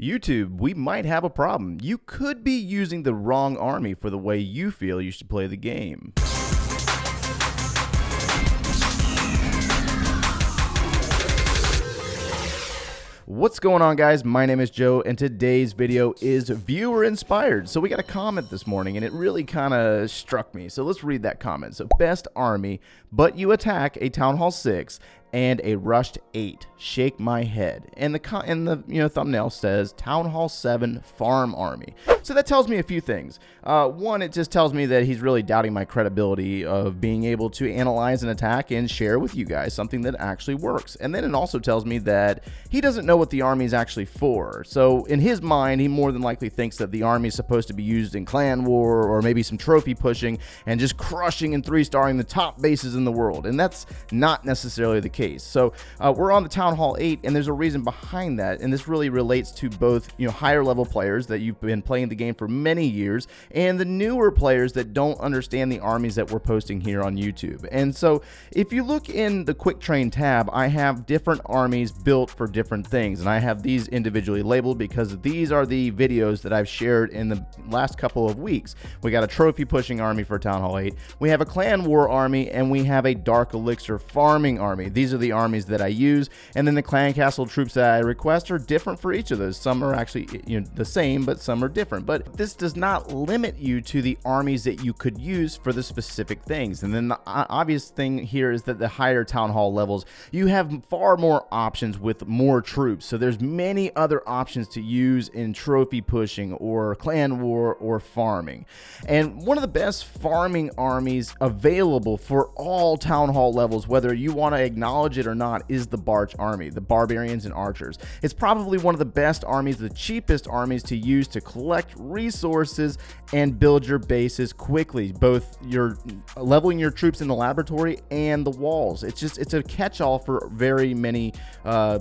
YouTube, we might have a problem. You could be using the wrong army for the way you feel you should play the game. What's going on, guys? My name is Joe, and today's video is viewer inspired. So we got a comment this morning, and it really kind of struck me. So let's read that comment. So, best army, but you attack a Town Hall 6 and a rushed 8. Shake my head. And the thumbnail says Town Hall 7 farm army. So that tells me a few things. One, it just tells me that he's really doubting my credibility of being able to analyze an attack and share with you guys something that actually works. And then it also tells me that he doesn't know what the army is actually for. So in his mind, he more than likely thinks that the army is supposed to be used in clan war or maybe some trophy pushing and just crushing and 3-starring the top bases in the world. And that's not necessarily the case. So we're on the Town Hall 8, and there's a reason behind that, and this really relates to both higher level players that you've been playing the game for many years and the newer players that don't understand the armies that we're posting here on YouTube. And so if you look in the Quick Train tab, I have different armies built for different things, and I have these individually labeled because these are the videos that I've shared in the last couple of weeks. We got a trophy pushing army for Town Hall 8, we have a clan war army, and we have a dark elixir farming army. These are the armies that I use, and then the clan castle troops that I request are different for each of those. Some are actually the same, but some are different. But this does not limit you to the armies that you could use for the specific things. And then the obvious thing here is that the higher Town Hall levels, you have far more options with more troops. So there's many other options to use in trophy pushing or clan war or farming. And one of the best farming armies available for all Town Hall levels, whether you want to acknowledge it or not, is the Barch army, the barbarians and archers. It's probably one of the best armies, the cheapest armies to use to collect resources and build your bases quickly, both you're leveling your troops in the laboratory and the walls. It's a catch-all for very many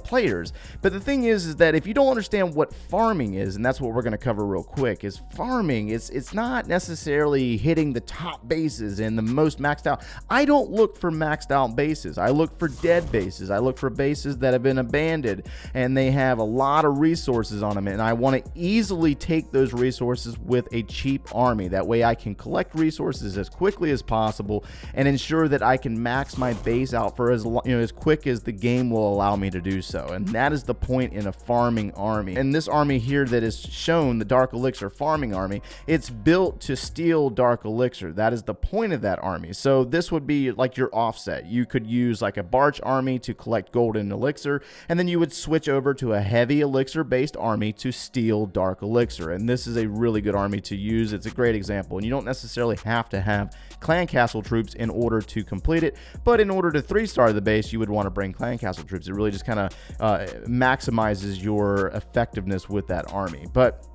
players. But the thing is that if you don't understand what farming is, and that's what we're going to cover real quick, is farming, it's not necessarily hitting the top bases and the most maxed out. I don't look for maxed out bases. I look for dead bases. I look for bases that have been abandoned and they have a lot of resources on them, and I want to easily take those resources with a cheap army. That way I can collect resources as quickly as possible and ensure that I can max my base out for as quick as the game will allow me to do so. And that is the point in a farming army. And this army here that is shown, the Dark Elixir farming army, it's built to steal Dark Elixir. That is the point of that army. So this would be like your offset. You could use like a Barch army to collect golden elixir, and then you would switch over to a heavy elixir based army to steal Dark Elixir. And this is a really good army to use. It's a great example, and you don't necessarily have to have clan castle troops in order to complete it, but in order to 3-star the base, you would want to bring clan castle troops. It really just kind of maximizes your effectiveness with that army. But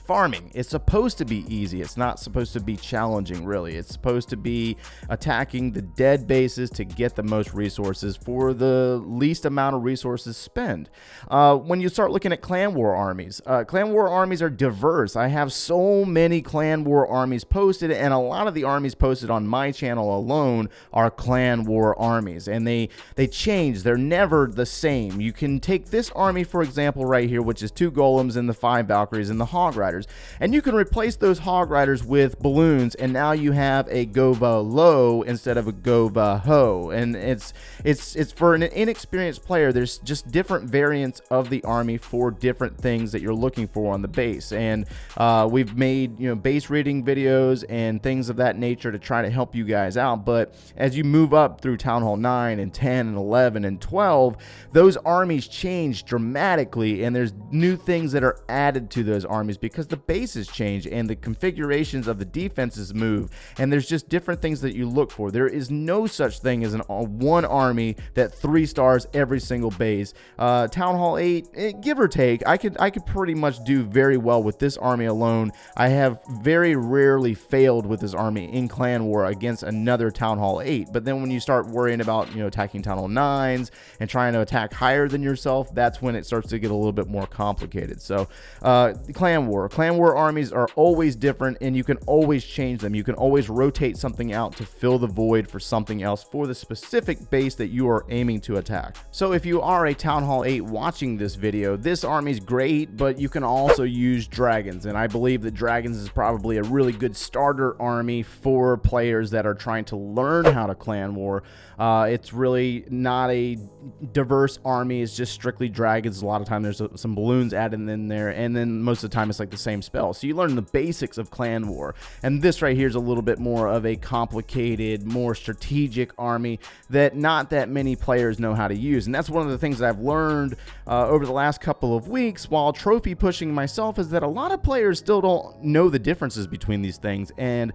farming, it's supposed to be easy. It's not supposed to be challenging, really. It's supposed to be attacking the dead bases to get the most resources for the least amount of resources spent. When you start looking at clan war armies are diverse. I have so many clan war armies posted, and a lot of the armies posted on my channel alone are clan war armies, and they change. They're never the same. You can take this army, for example, right here, which is 2 golems and the 5 Valkyries and the Hog Riders, and you can replace those Hog Riders with balloons, and now you have a Gova Low instead of a Gova Ho. And it's for an inexperienced player. There's just different variants of the army for different things that you're looking for on the base. And we've made base reading videos and things of that nature to try to help you guys out. But as you move up through Town Hall 9 and 10 and 11 and 12, those armies change dramatically, and there's new things that are added to those armies because the bases change and the configurations of the defenses move, and there's just different things that you look for. There is no such thing as one army that 3-stars every single base. Town Hall 8, give or take, I could pretty much do very well with this army alone. I have very rarely failed with this army in clan war against another Town Hall 8. But then when you start worrying about attacking Town Hall 9s and trying to attack higher than yourself, that's when it starts to get a little bit more complicated. So clan war Clan War armies are always different, and you can always change them. You can always rotate something out to fill the void for something else for the specific base that you are aiming to attack. So if you are a Town Hall 8 watching this video, this army is great, but you can also use dragons, and I believe that dragons is probably a really good starter army for players that are trying to learn how to Clan War. It's really not a diverse army. It's just strictly dragons. A lot of time there's some balloons added in there, and then most of the time it's like the same spell. So you learn the basics of Clan War, and this right here is a little bit more of a complicated, more strategic army that not that many players know how to use. And that's one of the things that I've learned over the last couple of weeks while trophy pushing myself, is that a lot of players still don't know the differences between these things, and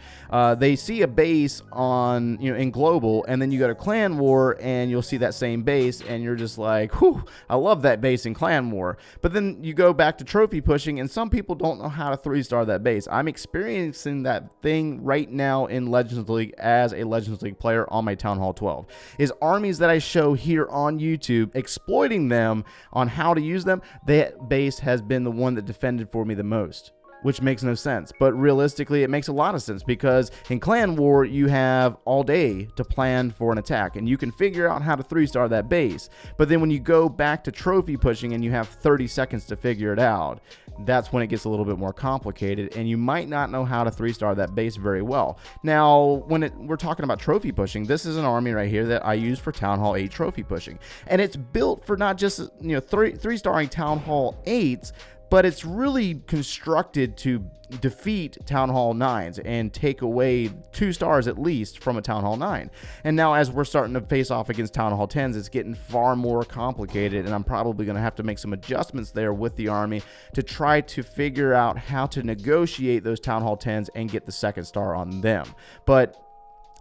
they see a base on, you know, in global, and then you go to Clan War and you'll see that same base and you're just like, whew, I love that base in Clan War. But then you go back to trophy pushing and some people don't know how to 3-star that base. I'm experiencing that thing right now in Legends League as a Legends League player on my Town Hall 12. Is armies that I show here on YouTube, exploiting them on how to use them, that base has been the one that defended for me the most, which makes no sense. But realistically, it makes a lot of sense, because in Clan War, you have all day to plan for an attack, and you can figure out how to 3-star that base. But then when you go back to trophy pushing and you have 30 seconds to figure it out, that's when it gets a little bit more complicated, and you might not know how to 3-star that base very well. Now, when we're talking about trophy pushing, this is an army right here that I use for Town Hall 8 trophy pushing. And it's built for not just, you know, 3-starring Town Hall 8s, but it's really constructed to defeat Town Hall 9s and take away 2 stars at least from a Town Hall 9. And now as we're starting to face off against Town Hall 10s, it's getting far more complicated, and I'm probably going to have to make some adjustments there with the army to try to figure out how to negotiate those Town Hall 10s and get the 2nd star on them. But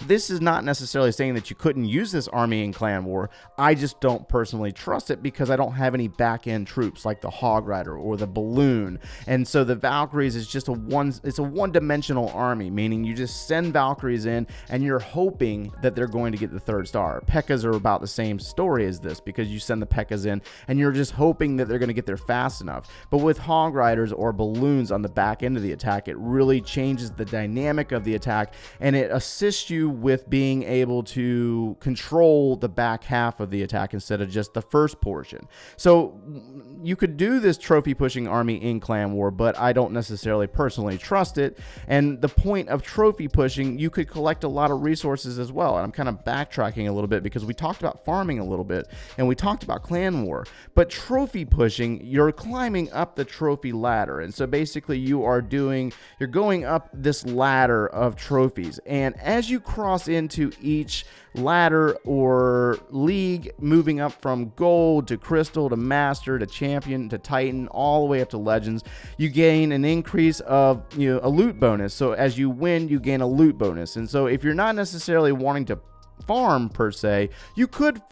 this is not necessarily saying that you couldn't use this army in Clan War. I just don't personally trust it because I don't have any back-end troops like the Hog Rider or the Balloon. And so the Valkyries is just a one-dimensional army, meaning you just send Valkyries in and you're hoping that they're going to get the 3rd star. P.E.K.K.A.s are about the same story as this, because you send the P.E.K.K.A.s in and you're just hoping that they're going to get there fast enough. But with Hog Riders or Balloons on the back end of the attack, it really changes the dynamic of the attack, and it assists you with being able to control the back half of the attack instead of just the first portion. So you could do this trophy pushing army in Clan War, but I don't necessarily personally trust it. And the point of trophy pushing, you could collect a lot of resources as well. And I'm kind of backtracking a little bit because we talked about farming a little bit and we talked about Clan War, but trophy pushing, you're climbing up the trophy ladder. And so basically you're going up this ladder of trophies, and as you cross into each ladder or league, moving up from gold to crystal to master to champion to titan all the way up to legends, you gain an increase of, you know, a loot bonus. So as you win, you gain a loot bonus. And so if you're not necessarily wanting to farm per se, you could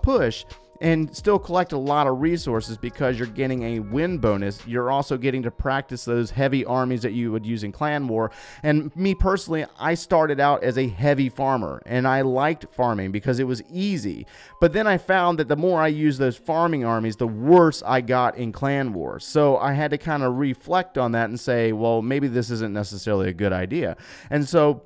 push and still collect a lot of resources because you're getting a win bonus. You're also getting to practice those heavy armies that you would use in Clan War. And me personally, I started out as a heavy farmer, and I liked farming because it was easy. But then I found that the more I used those farming armies, the worse I got in Clan War. So I had to kind of reflect on that and say, well, maybe this isn't necessarily a good idea. And so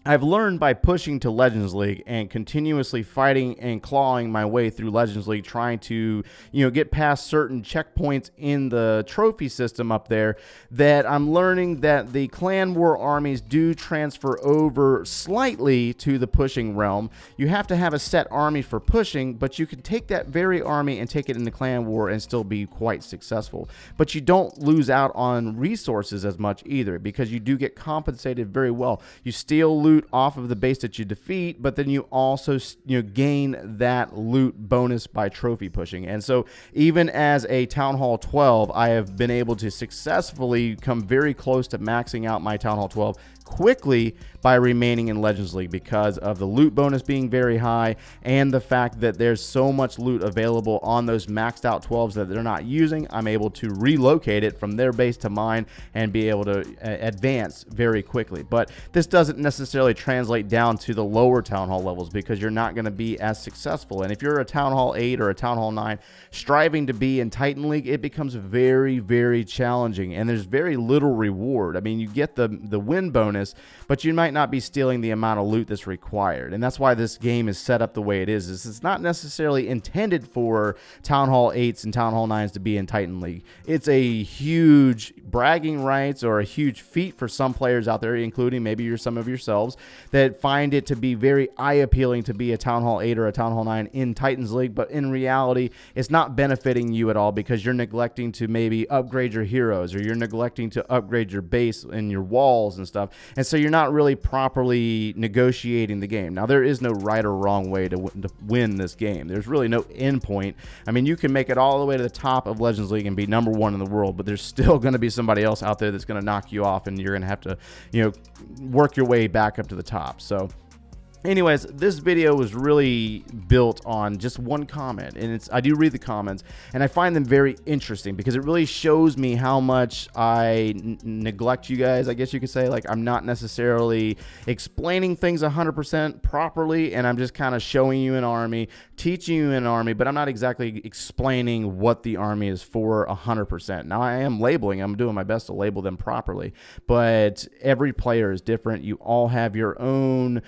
I've learned by pushing to Legends League and continuously fighting and clawing my way through Legends League, trying to, you know, get past certain checkpoints in the trophy system up there, that I'm learning that the Clan War armies do transfer over slightly to the pushing realm. You have to have a set army for pushing, but you can take that very army and take it into Clan War and still be quite successful. But you don't lose out on resources as much either, because you do get compensated very well. You steal loot off of the base that you defeat, but then you also, you know, gain that loot bonus by trophy pushing. And so even as a Town Hall 12, I have been able to successfully come very close to maxing out my Town Hall 12 quickly by remaining in Legends League, because of the loot bonus being very high and the fact that there's so much loot available on those maxed out 12s that they're not using. I'm able to relocate it from their base to mine and be able to advance very quickly. But this doesn't necessarily necessarily translate down to the lower Town Hall levels because you're not going to be as successful. And if you're a Town Hall 8 or a Town Hall 9 striving to be in Titan League, it becomes very, very challenging, and there's very little reward. I mean, you get the win bonus, but you might not be stealing the amount of loot that's required. And that's why this game is set up the way it is it's not necessarily intended for Town Hall 8s and Town Hall 9s to be in Titan League. It's a huge bragging rights or a huge feat for some players out there, including maybe some of yourselves, that find it to be very eye appealing to be a Town Hall 8 or a Town Hall 9 in Titans League, but in reality it's not benefiting you at all because you're neglecting to maybe upgrade your heroes, or you're neglecting to upgrade your base and your walls and stuff, and so you're not really properly negotiating the game. Now, there is no right or wrong way to win this game. There's really no end point. I mean, you can make it all the way to the top of Legends League and be #1 in the world, but there's still going to be somebody else out there that's going to knock you off, and you're going to have to, work your way back up to the top. So anyways, this video was really built on just one comment, and I do read the comments, and I find them very interesting because it really shows me how much I neglect you guys, I guess you could say. Like, I'm not necessarily explaining things 100% properly, and I'm just kind of showing you an army, teaching you an army, but I'm not exactly explaining what the army is for 100%. Now, I am labeling, I'm doing my best to label them properly, but every player is different. You all have your own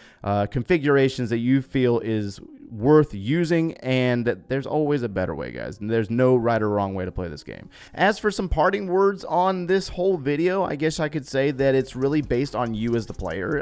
configurations that you feel is worth using, and there's always a better way, guys. And there's no right or wrong way to play this game. As for some parting words on this whole video, I guess I could say that it's really based on you as the player.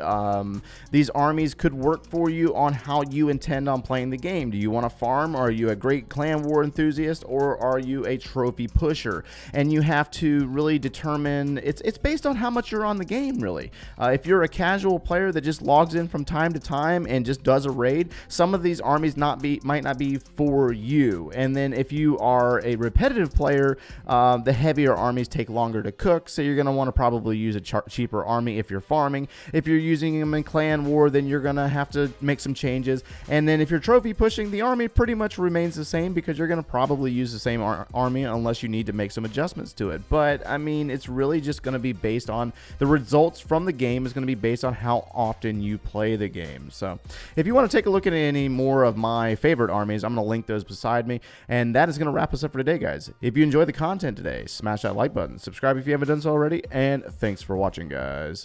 These armies could work for you on how you intend on playing the game. Do you want to farm? Are you a great clan war enthusiast, or are you a trophy pusher? And you have to really determine, it's based on how much you're on the game, really. If you're a casual player that just logs in from time to time and just does a raid, some of these armies might not be for you. And then if you are a repetitive player, the heavier armies take longer to cook, so you're going to want to probably use a cheaper army if you're farming. If you're using them in clan war, then you're going to have to make some changes. And then if you're trophy pushing, the army pretty much remains the same because you're going to probably use the same army unless you need to make some adjustments to it. But I mean, it's really just going to be based on the results from the game, is going to be based on how often you play the game. So if you want to take a look at any more of my favorite armies, I'm going to link those beside me. And that is going to wrap us up for today, guys. If you enjoyed the content today, smash that like button, subscribe if you haven't done so already, and thanks for watching, guys.